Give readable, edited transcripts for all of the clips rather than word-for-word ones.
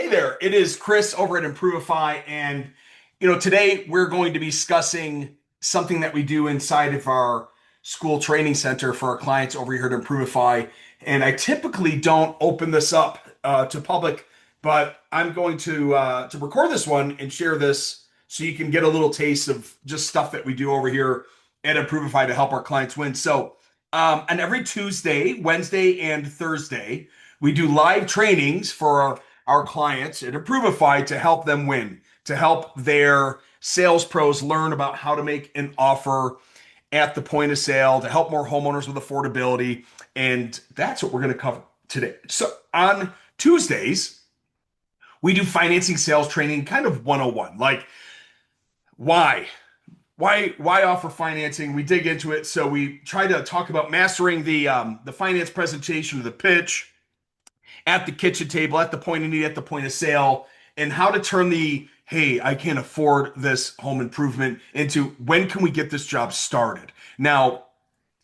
Hey there, it is Chris over at Improvify, and today we're going to be discussing something that we do inside of our school training center for our clients over here at Improvify. And I typically don't open this up to public, but I'm going to record this one and share this so you can get a little taste of just stuff that we do over here at Improvify to help our clients win. And every Tuesday, Wednesday, and Thursday, we do live trainings for our clients at Improvify to help them win, to help their sales pros learn about how to make an offer at the point of sale, to help more homeowners with affordability. And that's what we're going to cover today. So on Tuesdays, we do financing sales training kind of 101. Like, why? Why offer financing? We dig into it. So we try to talk about mastering the finance presentation of the pitch at the kitchen table, at the point of need, at the point of sale, and how to turn the hey, I can't afford this home improvement into when can we get this job started? Now,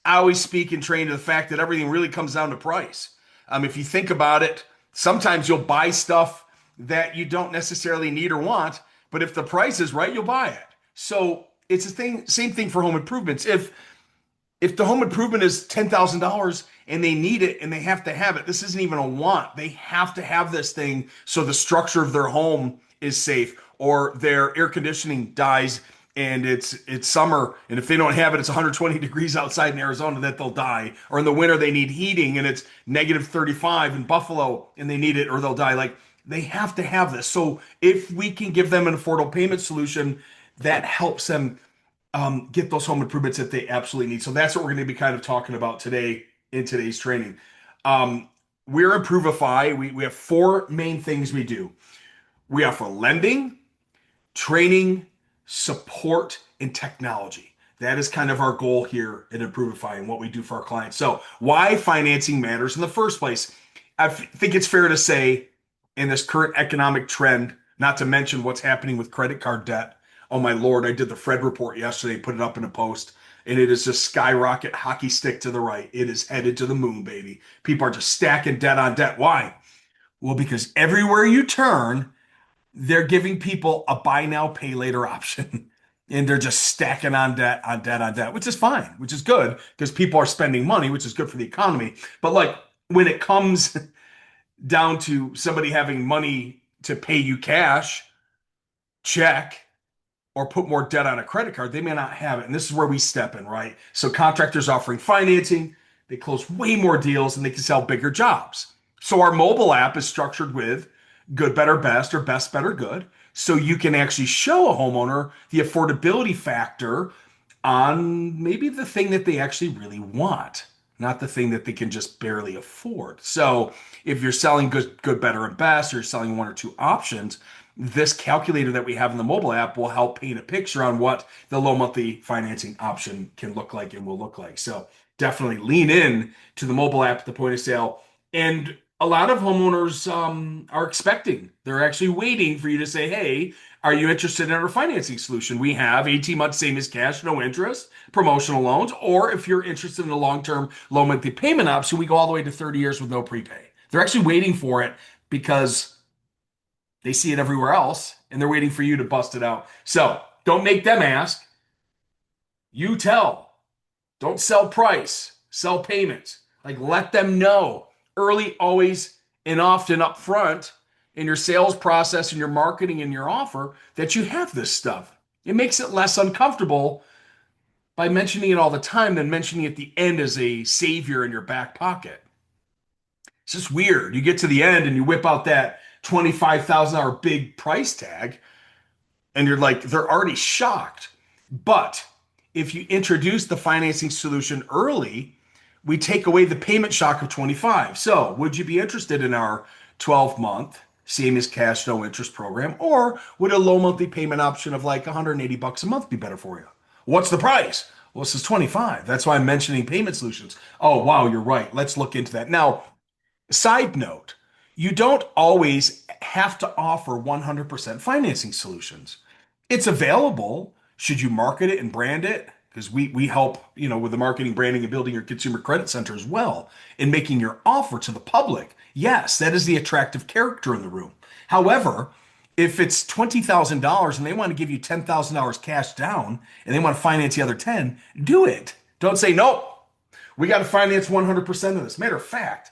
I always speak and train to the fact that everything really comes down to price. If you think about it, sometimes you'll buy stuff that you don't necessarily need or want, but if the price is right, you'll buy it. So it's a thing, same thing for home improvements. If the home improvement is $10,000 and they need it and they have to have it, this isn't even a want. They have to have this thing so the structure of their home is safe, or their air conditioning dies and it's summer, and if they don't have it, it's 120 degrees outside in Arizona, that they'll die. Or in the winter they need heating and it's negative 35 in Buffalo and they need it or they'll die. Like, they have to have this. So if we can give them an affordable payment solution, that helps them get those home improvements that they absolutely need. So that's what we're going to be kind of talking about today in today's training. We're Improvify. We have four main things we do. We offer lending, training, support, and technology. That is kind of our goal here at Improvify and what we do for our clients. So why financing matters in the first place. I think it's fair to say in this current economic trend, not to mention what's happening with credit card debt. Oh my Lord, I did the Fred report yesterday, put it up in a post, and it is just skyrocket hockey stick to the right. It is headed to the moon, baby. People are just stacking debt on debt. Why? Well, because everywhere you turn, they're giving people a buy now, pay later option. And they're just stacking on debt, on debt, on debt, which is fine, which is good because people are spending money, which is good for the economy. But like, when it comes down to somebody having money to pay you cash, check, or put more debt on a credit card, they may not have it. And this is where we step in, right? So contractors offering financing, they close way more deals and they can sell bigger jobs. So our mobile app is structured with good, better, best, or best, better, good. So you can actually show a homeowner the affordability factor on maybe the thing that they actually really want, not the thing that they can just barely afford. So if you're selling good, good, better, and best, or you're selling one or two options, this calculator that we have in the mobile app will help paint a picture on what the low monthly financing option can look like and will look like. So definitely lean in to the mobile app at the point of sale. And a lot of homeowners are expecting, they're actually waiting for you to say, hey, are you interested in our financing solution? We have 18 months, same as cash, no interest, promotional loans. Or if you're interested in a long-term low monthly payment option, we go all the way to 30 years with no prepay. They're actually waiting for it because they see it everywhere else and they're waiting for you to bust it out. So don't make them ask. You tell. Don't sell price, sell payments. Like, let them know early, always, and often up front in your sales process and your marketing and your offer that you have this stuff. It makes it less uncomfortable by mentioning it all the time than mentioning it at the end as a savior in your back pocket. It's just weird. You get to the end and you whip out that $25,000 big price tag, and you're like, they're already shocked. But if you introduce the financing solution early, we take away the payment shock of 25. So, would you be interested in our 12-month, same as cash, no interest program, or would a low monthly payment option of like 180 bucks a month be better for you? What's the price? Well, this is 25. That's why I'm mentioning payment solutions. Oh, wow, you're right. Let's look into that. Now, side note, you don't always have to offer 100% financing solutions. It's available should you market it and brand it, because we help, with the marketing, branding, and building your consumer credit center as well, in making your offer to the public. Yes, that is the attractive character in the room. However, if it's $20,000 and they want to give you $10,000 cash down and they want to finance the other 10, do it. Don't say, nope, we got to finance 100% of this. Matter of fact,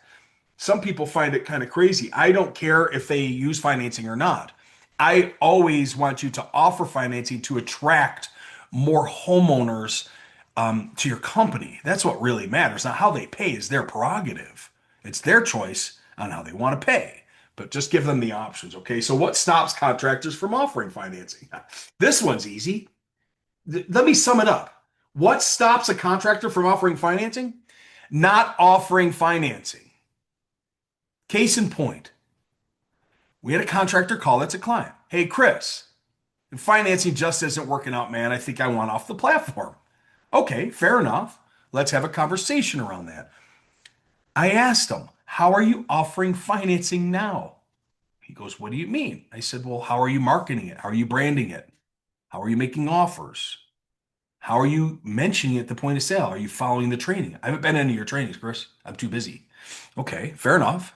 some people find it kind of crazy. I don't care if they use financing or not. I always want you to offer financing to attract more homeowners to your company. That's what really matters. Now, how they pay is their prerogative. It's their choice on how they want to pay. But just give them the options, okay? So, what stops contractors from offering financing? This one's easy. Let me sum it up. What stops a contractor from offering financing? Not offering financing. Case in point, we had a contractor call that's a client. Hey, Chris, financing just isn't working out, man. I think I want off the platform. Okay, fair enough. Let's have a conversation around that. I asked him, how are you offering financing now? He goes, what do you mean? I said, well, how are you marketing it? How are you branding it? How are you making offers? How are you mentioning it at the point of sale? Are you following the training? I haven't been to any of your trainings, Chris. I'm too busy. Okay, fair enough.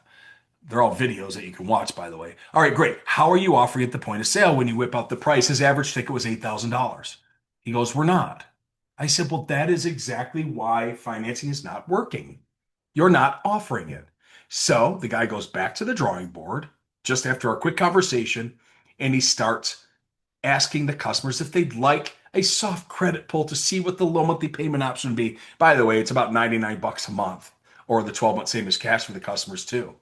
They're all videos that you can watch, by the way. All right, great. How are you offering at the point of sale when you whip out the price? His average ticket was $8,000. He goes, we're not. I said, well, that is exactly why financing is not working. You're not offering it. So the guy goes back to the drawing board just after a quick conversation and he starts asking the customers if they'd like a soft credit pull to see what the low monthly payment option would be. By the way, it's about 99 bucks a month or the 12-month same as cash for the customers too.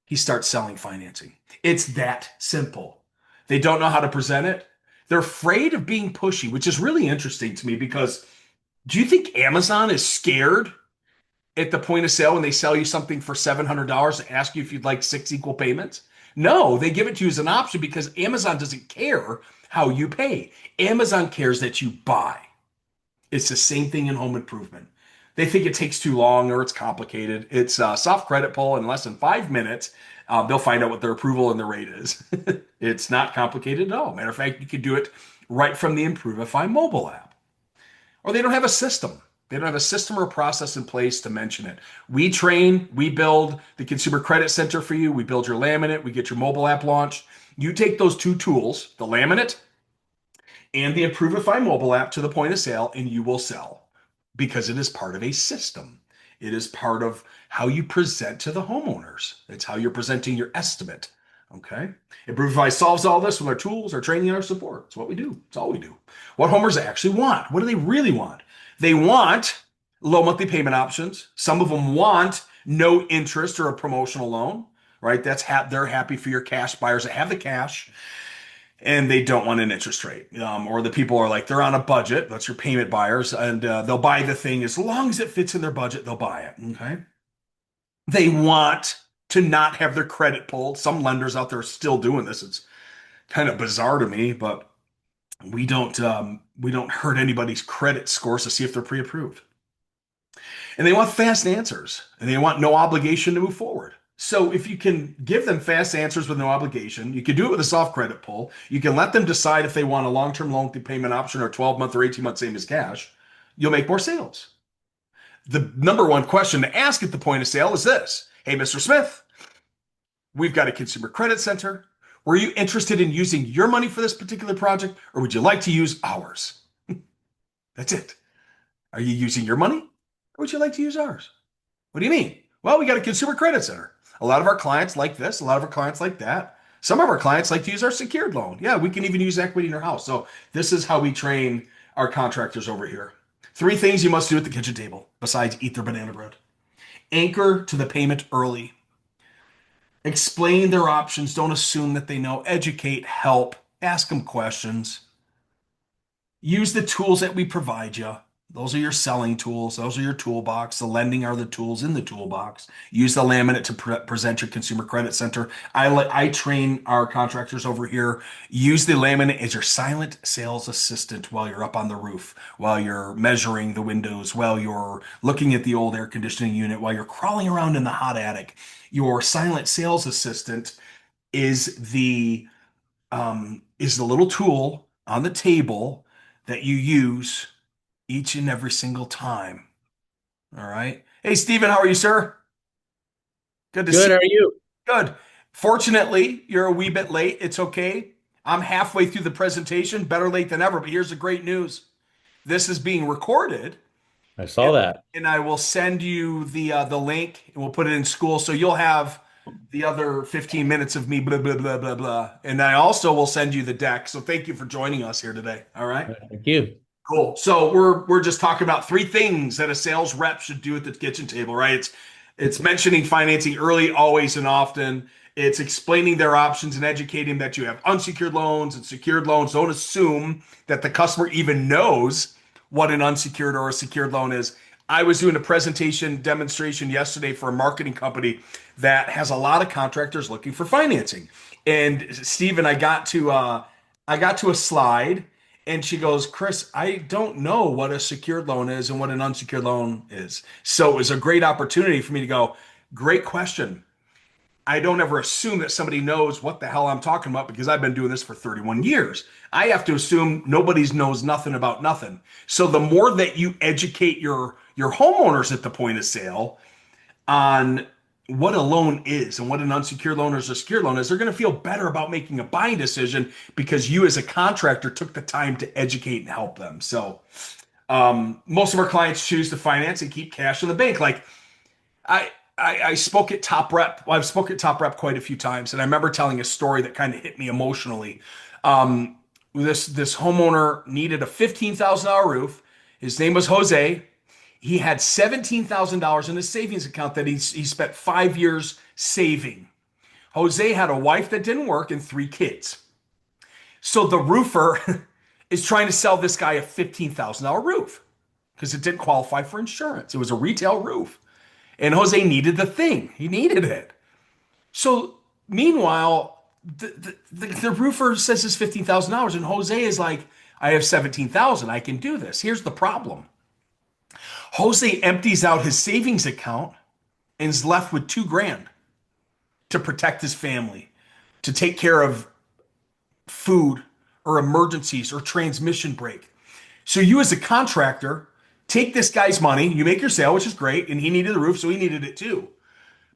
He starts selling financing. It's that simple. They don't know how to present it. They're afraid of being pushy, which is really interesting to me because do you think Amazon is scared at the point of sale when they sell you something for $700 and ask you if you'd like six equal payments? No, they give it to you as an option because Amazon doesn't care how you pay. Amazon cares that you buy. It's the same thing in home improvement. They think it takes too long or it's complicated. It's a soft credit pull in less than 5 minutes. They'll find out what their approval and the rate is. It's not complicated at all. Matter of fact, you can do it right from the Improvify mobile app. Or they don't have a system. They don't have a system or a process in place to mention it. We train, we build the Consumer Credit Center for you. We build your laminate, we get your mobile app launched. You take those two tools, the laminate and the Improvify mobile app to the point of sale, and you will sell because it is part of a system. It is part of how you present to the homeowners. It's how you're presenting your estimate. Okay. Improvify solves all this with our tools, our training, and our support. It's what we do. It's all we do. What homeowners actually want. What do they really want? They want low monthly payment options. Some of them want no interest or a promotional loan, right? They're happy for your cash buyers that have the cash and they don't want an interest rate. Or the people are like, they're on a budget. That's your payment buyers. And they'll buy the thing as long as it fits in their budget, they'll buy it. Okay. They want to not have their credit pulled. Some lenders out there are still doing this. It's kind of bizarre to me, but we don't hurt anybody's credit scores to see if they're pre-approved. And they want fast answers and they want no obligation to move forward. So if you can give them fast answers with no obligation, you can do it with a soft credit pull. You can let them decide if they want a long-term loan payment option or 12-month or 18-month same as cash. You'll make more sales. The number one question to ask at the point of sale is this. Hey, Mr. Smith, we've got a consumer credit center. Were you interested in using your money for this particular project, or would you like to use ours? That's it. Are you using your money, or would you like to use ours? What do you mean? Well, we got a consumer credit center. A lot of our clients like this, a lot of our clients like that. Some of our clients like to use our secured loan. Yeah, we can even use equity in our house. So this is how we train our contractors over here. 3 things you must do at the kitchen table besides eat their banana bread. Anchor to the payment early. Explain their options. Don't assume that they know. Educate, help, ask them questions. Use the tools that we provide you. Those are your selling tools. Those are your toolbox. The lending are the tools in the toolbox. Use the laminate to present your consumer credit center. I train our contractors over here. Use the laminate as your silent sales assistant while you're up on the roof, while you're measuring the windows, while you're looking at the old air conditioning unit, while you're crawling around in the hot attic. Your silent sales assistant is the little tool on the table that you use each and every single time. All right. Hey, Stephen, how are you, sir? Good to see Good, how are you? you. Good. Fortunately, you're a wee bit late. It's okay. I'm halfway through the presentation, better late than ever. But here's the great news. This is being recorded, I and, saw that. and I will send you the link, and we'll put it in school, so you'll have the other 15 minutes of me blah blah blah blah blah. And I also will send you the deck. So thank you for joining us here today. All right. Thank you. Cool. So we're just talking about three things that a sales rep should do at the kitchen table, right? It's mentioning financing early, always, and often. It's explaining their options and educating that you have unsecured loans and secured loans. Don't assume that the customer even knows what an unsecured or a secured loan is. I was doing a presentation demonstration yesterday for a marketing company that has a lot of contractors looking for financing. And Stephen, I got to a slide and she goes, Chris, I don't know what a secured loan is and what an unsecured loan is. So it was a great opportunity for me to go, great question. I don't ever assume that somebody knows what the hell I'm talking about because I've been doing this for 31 years. I have to assume nobody knows nothing about nothing. So the more that you educate your homeowners at the point of sale on what a loan is and what an unsecured loan or a secured loan is, they're going to feel better about making a buying decision because you as a contractor took the time to educate and help them. So most of our clients choose to finance and keep cash in the bank. Like I spoke at Top Rep. Well, I've spoken at Top Rep quite a few times, and I remember telling a story that kind of hit me emotionally. Um, this homeowner needed a $15,000 roof. His name was Jose. He had $17,000 in his savings account that he spent 5 years saving. Jose had a wife that didn't work and three kids. So the roofer is trying to sell this guy a $15,000 roof because it didn't qualify for insurance. It was a retail roof. And Jose needed the thing. He needed it. So meanwhile, the roofer says it's $15,000 and Jose is like, I have 17,000. I can do this. Here's the problem. Jose empties out his savings account and is left with 2 grand to protect his family, to take care of food or emergencies or transmission break. So you as a contractor take this guy's money, you make your sale, which is great, and he needed the roof, so he needed it too.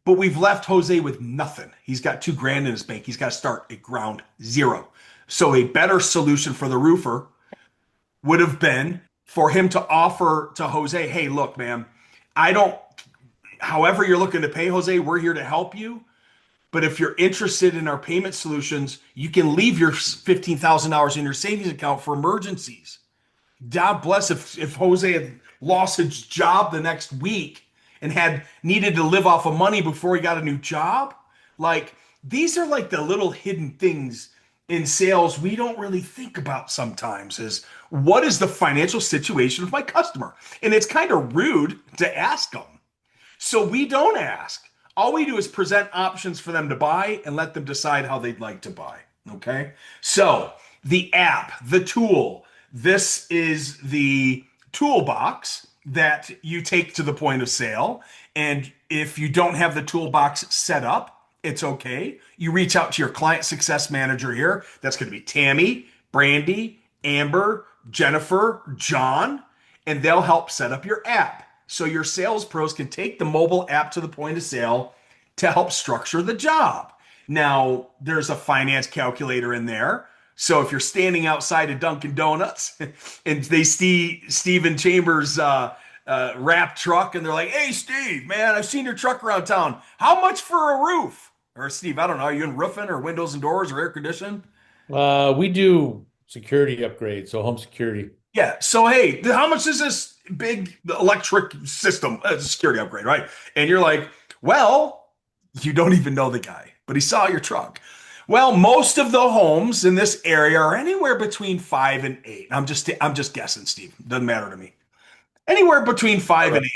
But we've left Jose with nothing. He's got 2 grand in his bank. He's got to start at ground zero. So a better solution for the roofer would have been for him to offer to Jose, hey, look, man, I don't, however you're looking to pay Jose, we're here to help you. But if you're interested in our payment solutions, you can leave your $15,000 in your savings account for emergencies. God bless if Jose had lost his job the next week and had needed to live off of money before he got a new job. Like these are like the little hidden things in sales we don't really think about sometimes is what is the financial situation of my customer? And it's kind of rude to ask them. So we don't ask. All we do is present options for them to buy and let them decide how they'd like to buy. Okay. So the app, the tool, this is the toolbox that you take to the point of sale. And if you don't have the toolbox set up, it's okay. You reach out to your client success manager here. That's going to be Tammy, Brandy, Amber, Jennifer, John, and they'll help set up your app. So your sales pros can take the mobile app to the point of sale to help structure the job. Now, there's a finance calculator in there. So if you're standing outside of Dunkin' Donuts and they see Steven Chambers' wrap truck and they're like, hey, Steve, man, I've seen your truck around town. How much for a roof? Or Steve, I don't know, are you in roofing or windows and doors or air conditioning? We do security upgrades, so home security. Yeah. So, hey, how much is this big electric system security upgrade, right? And you're like, well, you don't even know the guy, but he saw your truck. Well, most of the homes in this area are anywhere between 5 and 8. I'm just guessing, Steve. Doesn't matter to me. Anywhere between five Okay. and 8.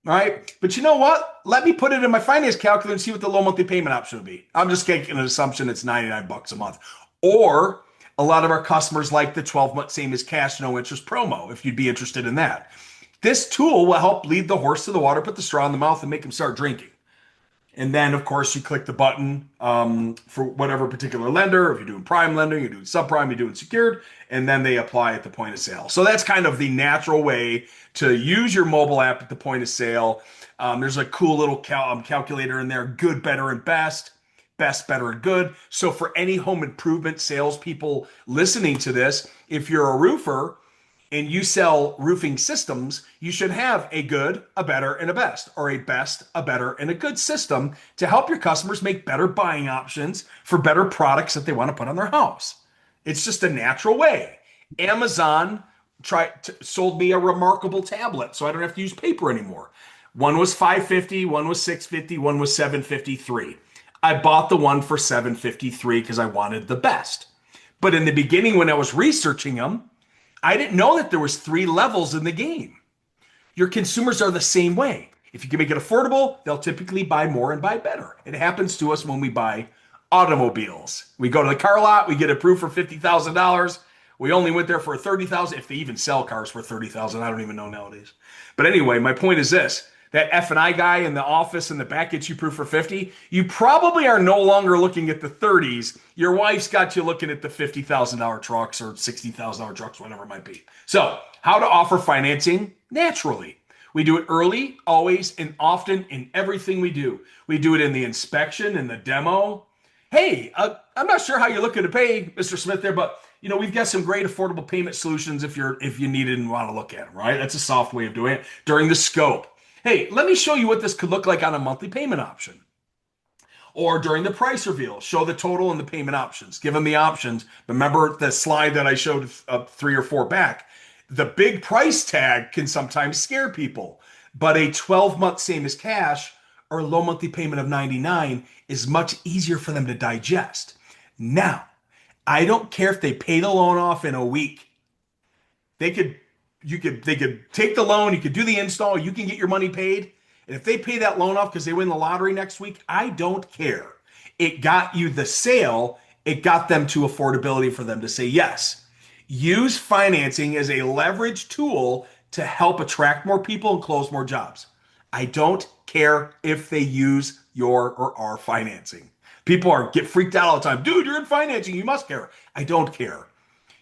All right. But you know what? Let me put it in my finance calculator and see what the low monthly payment option would be. I'm just taking an assumption it's 99 bucks a month. Or a lot of our customers like the 12-month same as cash, no interest promo, if you'd be interested in that. This tool will help lead the horse to the water, put the straw in the mouth, and make him start drinking. And then, of course, you click the button for whatever particular lender. If you're doing prime lending, you're doing subprime, you're doing secured, and then they apply at the point of sale. So that's kind of the natural way to use your mobile app at the point of sale. There's a cool little calculator in there, good, better, and best. best, better, and good. So for any home improvement salespeople listening to this, if you're a roofer and you sell roofing systems, you should have a good, a better, and a best, or a best, a better, and a good system to help your customers make better buying options for better products that they want to put on their house. It's just a natural way. Amazon sold me a remarkable tablet, so I don't have to use paper anymore. One was 550, one was 650, one was 753. I bought the one for 753 because I wanted the best. But in the beginning, when I was researching them, I didn't know that there was three levels in the game. Your consumers are the same way. If you can make it affordable, they'll typically buy more and buy better. It happens to us when we buy automobiles. We go to the car lot, we get approved for $50,000. We only went there for 30,000. If they even sell cars for 30,000, I don't even know nowadays. But anyway, my point is this: that F&I guy in the office in the back gets you approved for 50. You probably are no longer looking at the 30s. Your wife's got you looking at the $50,000 trucks or $60,000 trucks, whatever it might be. So, how to offer financing naturally. We do it early, always, and often in everything we do. We do it in the inspection, in the demo. Hey, I'm not sure how you're looking to pay, Mr. Smith, there, but we've got some great affordable payment solutions if you need it and want to look at them, right? That's a soft way of doing it. During the scope. Hey, let me show you what this could look like on a monthly payment option. Or during the price reveal, show the total and the payment options. Give them the options. Remember the slide that I showed 3 or 4 back? The big price tag can sometimes scare people, but a 12-month same as cash or low monthly payment of 99 is much easier for them to digest. Now, I don't care if they pay the loan off in a week. They could they could take the loan, you could do the install, you can get your money paid. And if they pay that loan off because they win the lottery next week, I don't care. It got you the sale, it got them to affordability for them to say yes. Use financing as a leverage tool to help attract more people and close more jobs. I don't care if they use your or our financing. People get freaked out all the time. Dude, you're in financing, you must care. I don't care.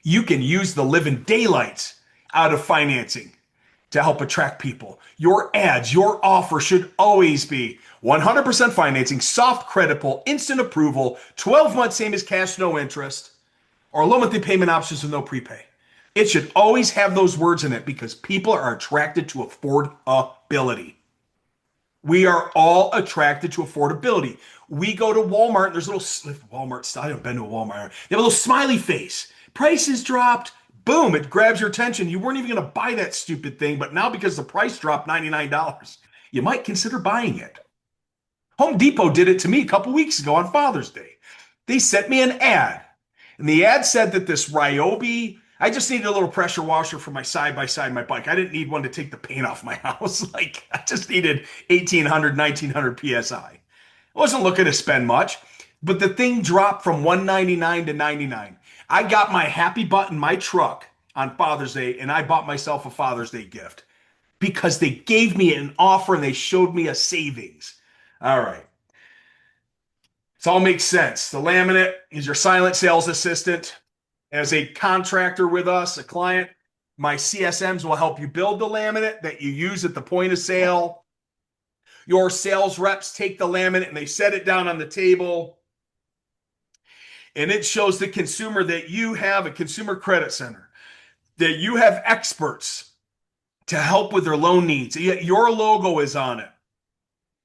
You can use the living daylights out of financing to help attract people. Your ads, your offer should always be 100% financing, soft credit pull, instant approval, 12 months same as cash, no interest, or low monthly payment options with no prepay. It should always have those words in it because people are attracted to affordability. We are all attracted to affordability. We go to Walmart, and there's a little Walmart style. I haven't been to a Walmart. They have a little smiley face. Prices dropped. Boom, it grabs your attention. You weren't even going to buy that stupid thing, but now because the price dropped $99, you might consider buying it. Home Depot did it to me a couple weeks ago on Father's Day. They sent me an ad, and the ad said that this Ryobi, I just needed a little pressure washer for my side-by-side, my bike. I didn't need one to take the paint off my house. I just needed 1,800, 1,900 PSI. I wasn't looking to spend much, but the thing dropped from $199 to $99. I got my happy button, my truck on Father's Day, and I bought myself a Father's Day gift because they gave me an offer and they showed me a savings. All right. This all makes sense. The laminate is your silent sales assistant. As a contractor with us, a client, my CSMs will help you build the laminate that you use at the point of sale. Your sales reps take the laminate and they set it down on the table. And it shows the consumer that you have a consumer credit center, that you have experts to help with their loan needs. Your logo is on it,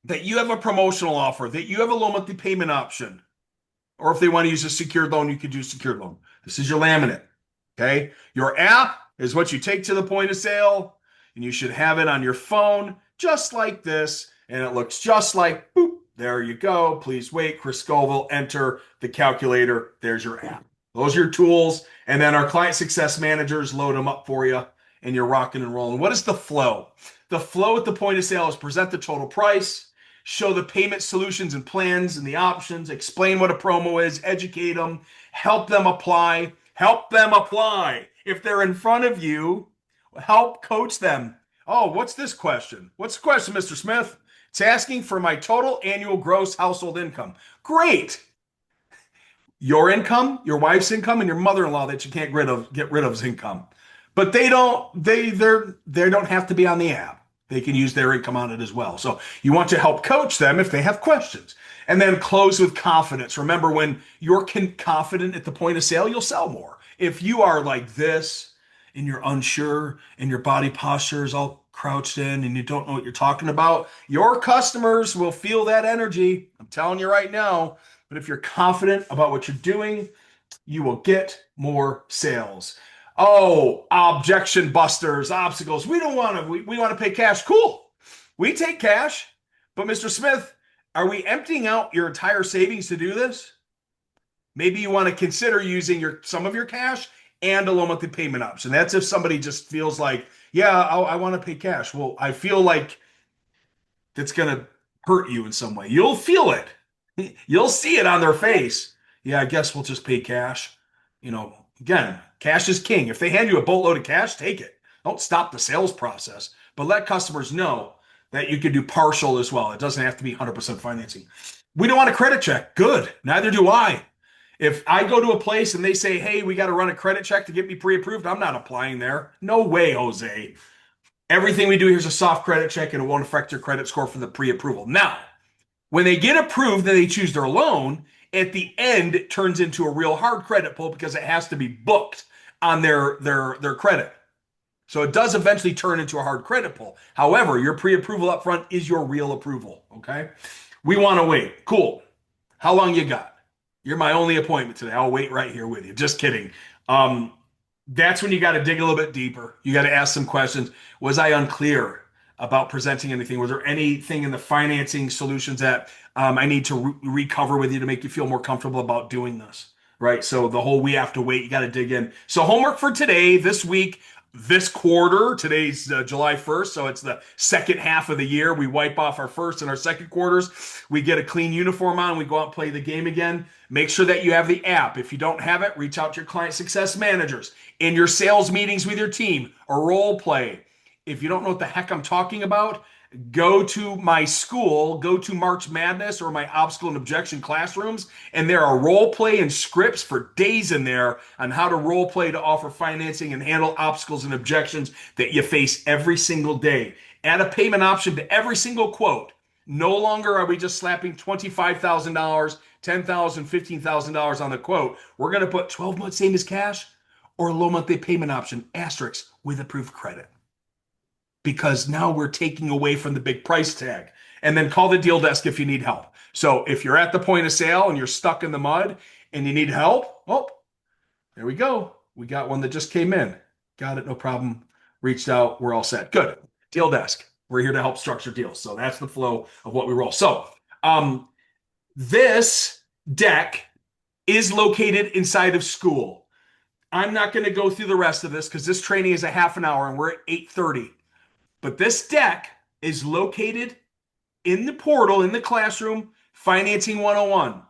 that you have a promotional offer, that you have a low monthly payment option. Or if they want to use a secured loan, you could use secured loan. This is your laminate. Okay. Your app is what you take to the point of sale, and you should have it on your phone just like this. And it looks just like, boop, there you go. Please wait. Chris Scoville, enter the calculator. There's your app. Those are your tools. And then our client success managers load them up for you, and you're rocking and rolling. What is the flow? The flow at the point of sale is present the total price, show the payment solutions and plans and the options, explain what a promo is, educate them, help them apply, help them apply. If they're in front of you, help coach them. Oh, what's this question? What's the question, Mr. Smith? It's asking for my total annual gross household income. Great. Your income, your wife's income, and your mother-in-law that you can't get rid of's income. But they don't have to be on the app. They can use their income on it as well. So you want to help coach them if they have questions. And then close with confidence. Remember, when you're confident at the point of sale, you'll sell more. If you are like this and you're unsure and your body posture is all crouched in and you don't know what you're talking about, your customers will feel that energy. I'm telling you right now. But if you're confident about what you're doing, you will get more sales. Oh, objection busters, obstacles. We don't want to, we want to pay cash. Cool. We take cash. But Mr. Smith, are we emptying out your entire savings to do this? Maybe you want to consider using some of your cash and a low monthly payment option. That's if somebody just feels like, yeah, I want to pay cash. Well, I feel like that's going to hurt you in some way. You'll feel it. You'll see it on their face. Yeah, I guess we'll just pay cash. Again, cash is king. If they hand you a boatload of cash, take it. Don't stop the sales process, but let customers know that you can do partial as well. It doesn't have to be 100% financing. We don't want a credit check. Good. Neither do I. If I go to a place and they say, hey, we got to run a credit check to get me pre-approved, I'm not applying there. No way, Jose. Everything we do here is a soft credit check and it won't affect your credit score for the pre-approval. Now, when they get approved and they choose their loan, at the end it turns into a real hard credit pull because it has to be booked on their credit. So it does eventually turn into a hard credit pull. However, your pre-approval up front is your real approval. Okay. We want to wait. Cool. How long you got? You're my only appointment today. I'll wait right here with you. Just kidding. Um, that's when you got to dig a little bit deeper. You got to ask some questions. Was I unclear about presenting anything? Was there anything in the financing solutions that I need to recover with you to make you feel more comfortable about doing this? Right. So the whole we have to wait, you got to dig in. So homework for today, this week, this quarter. Today's July 1st, so it's the second half of the year. We wipe off our first and our second quarters. We get a clean uniform on. We go out and play the game again. Make sure that you have the app. If you don't have it, reach out to your client success managers in your sales meetings with your team or role play. If you don't know what the heck I'm talking about, go to my school, go to March Madness or my obstacle and objection classrooms, and there are role play and scripts for days in there on how to role play to offer financing and handle obstacles and objections that you face every single day. Add a payment option to every single quote. No longer are we just slapping $25,000, $10,000, $15,000 on the quote. We're going to put 12 months same as cash or a low monthly payment option, asterisk, with approved credit, because now we're taking away from the big price tag. And then call the deal desk if you need help. So if you're at the point of sale and you're stuck in the mud and you need help, oh, there we go. We got one that just came in. Got it, no problem. Reached out, we're all set. Good. Deal desk. We're here to help structure deals. So that's the flow of what we roll. So this deck is located inside of SKOOL. I'm not going to go through the rest of this because this training is a half an hour and we're at 8:30. But this deck is located in the portal, in the classroom, Financing 101.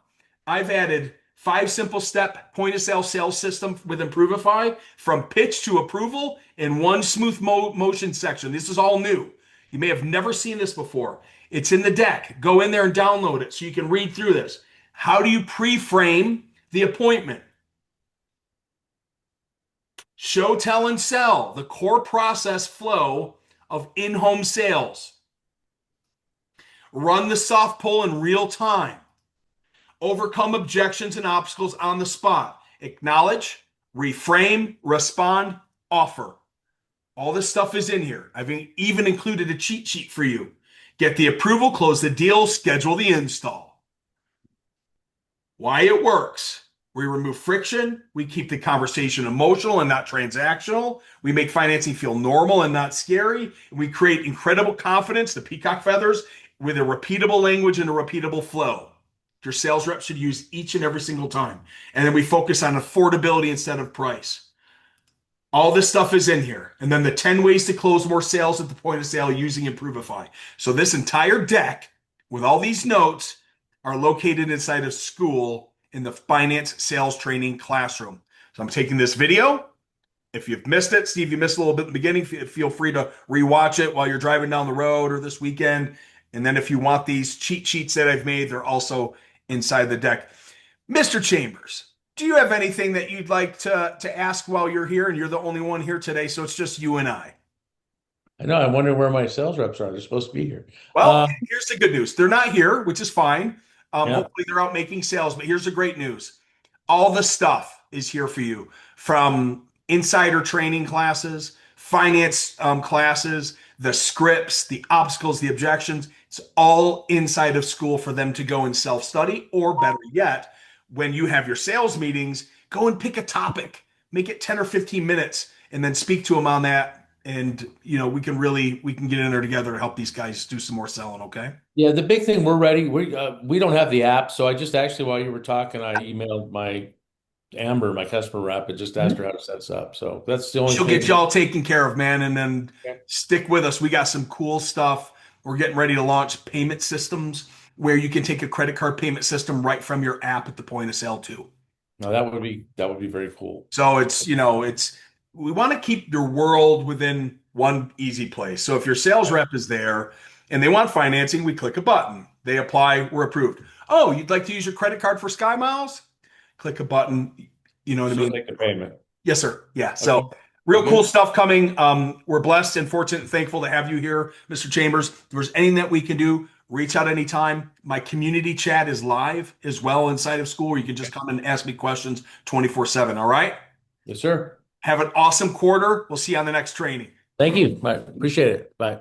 I've added 5 simple step point of sale sales system with Improvify from pitch to approval in one smooth motion section. This is all new. You may have never seen this before. It's in the deck. Go in there and download it so you can read through this. How do you pre-frame the appointment? Show, tell, and sell, the core process flow of in-home sales. Run the soft pull in real time. Overcome objections and obstacles on the spot. Acknowledge, reframe, respond, offer. All this stuff is in here. I've even included a cheat sheet for you. Get the approval, close the deal, schedule the install. Why it works. We remove friction. We keep the conversation emotional and not transactional. We make financing feel normal and not scary. We create incredible confidence, the peacock feathers, with a repeatable language and a repeatable flow. Your sales rep should use each and every single time. And then we focus on affordability instead of price. All this stuff is in here. And then the 10 ways to close more sales at the point of sale using Improvify. So this entire deck with all these notes are located inside of SKOOL in the finance sales training classroom. So I'm taking this video. If you've missed it, Steve, you missed a little bit in the beginning, feel free to rewatch it while you're driving down the road or this weekend. And then if you want these cheat sheets that I've made, they're also inside the deck. Mr. Chambers, do you have anything that you'd like to ask while you're here? And you're the only one here today, so it's just you and I. I know. I wonder where my sales reps are. They're supposed to be here. Well, here's the good news. They're not here, which is fine. Yeah. Hopefully they're out making sales, but here's the great news. All the stuff is here for you, from insider training classes, finance classes, the scripts, the obstacles, the objections. It's all inside of school for them to go and self-study, or better yet, when you have your sales meetings, go and pick a topic, make it 10 or 15 minutes, and then speak to them on that. And we can get in there together to help these guys do some more selling. Okay. Yeah, the big thing, we're ready. We don't have the app, so I just actually, while you were talking, I emailed my Amber, my customer rep, and just asked her how to set this up. So that's the only She'll get thing. y'all taken care of, man. And then Okay. stick with us. We got some cool stuff. We're getting ready to launch payment systems where you can take a credit card payment system right from your app at the point of sale too. No, that would be very cool. So we want to keep your world within one easy place. So if your sales rep is there and they want financing, we click a button. They apply, we're approved. Oh, you'd like to use your credit card for Sky Miles? Click a button. You know what I She'll mean? take the payment. Yes, sir. Yeah. So Okay. real cool Good. stuff coming. We're blessed and fortunate and thankful to have you here, Mr. Chambers. If there's anything that we can do, reach out anytime. My community chat is live as well inside of school, where you can just come and ask me questions 24/7. All right. Yes, sir. Have an awesome quarter. We'll see you on the next training. Thank you. Bye. Appreciate it. Bye.